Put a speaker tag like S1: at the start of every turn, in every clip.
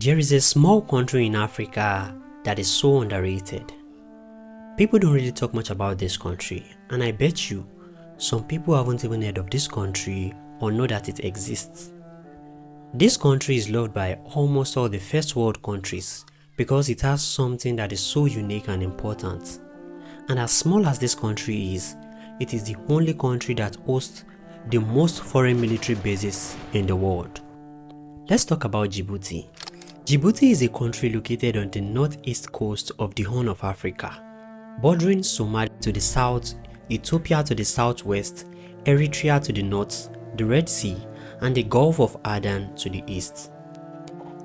S1: There is a small country in Africa that is so underrated. People don't really talk much about this country, and I bet you some people haven't even heard of this country or know that it exists. This country is loved by almost all the first world countries because it has something that is so unique and important. And as small as this country is, it is the only country that hosts the most foreign military bases in the world. Let's talk about Djibouti. Djibouti is a country located on the northeast coast of the Horn of Africa, bordering Somalia to the south, Ethiopia to the southwest, Eritrea to the north, the Red Sea, and the Gulf of Aden to the east.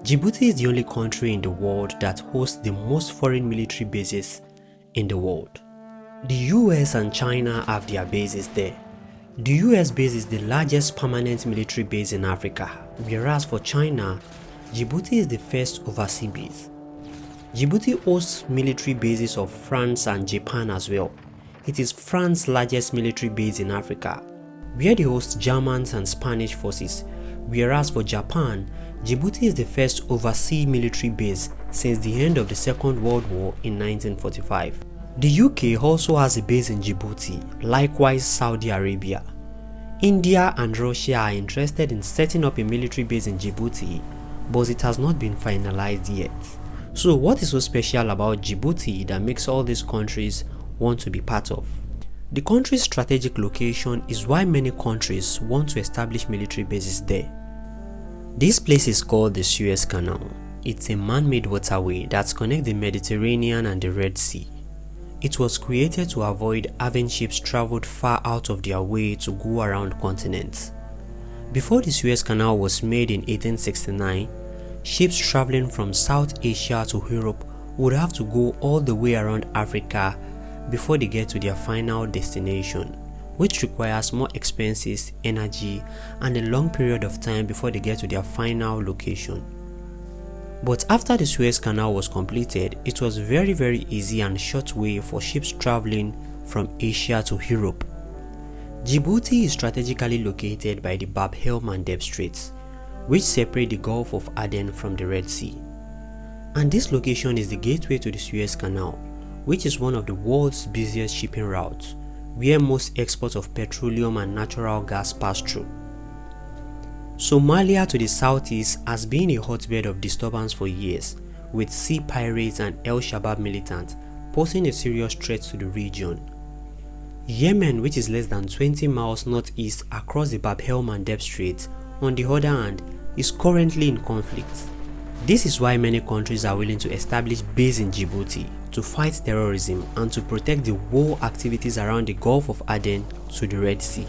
S1: Djibouti is the only country in the world that hosts the most foreign military bases in the world. The US and China have their bases there. The US base is the largest permanent military base in Africa, whereas for China, Djibouti is the first overseas base. Djibouti hosts military bases of France and Japan as well. It is France's largest military base in Africa, where they host German and Spanish forces, whereas for Japan, Djibouti is the first overseas military base since the end of the Second World War in 1945. The UK also has a base in Djibouti, likewise Saudi Arabia. India and Russia are interested in setting up a military base in Djibouti, but it has not been finalized yet. So what is so special about Djibouti that makes all these countries want to be part of? The country's strategic location is why many countries want to establish military bases there. This place is called the Suez Canal. It's a man-made waterway that connects the Mediterranean and the Red Sea. It was created to avoid having ships traveled far out of their way to go around continents. Before the Suez Canal was made in 1869, ships traveling from South Asia to Europe would have to go all the way around Africa before they get to their final destination, which requires more expenses, energy, and a long period of time before they get to their final location. But after the Suez Canal was completed, it was very easy and short way for ships traveling from Asia to Europe. Djibouti is strategically located by the Bab el-Mandeb Straits, which separate the Gulf of Aden from the Red Sea. And this location is the gateway to the Suez Canal, which is one of the world's busiest shipping routes, where most exports of petroleum and natural gas pass through. Somalia to the southeast has been a hotbed of disturbance for years, with sea pirates and El Shabaab militants posing a serious threat to the region. Yemen, which is less than 20 miles northeast across the Bab el-Mandeb Strait, on the other hand, is currently in conflict. This is why many countries are willing to establish bases in Djibouti to fight terrorism and to protect the war activities around the Gulf of Aden to the Red Sea.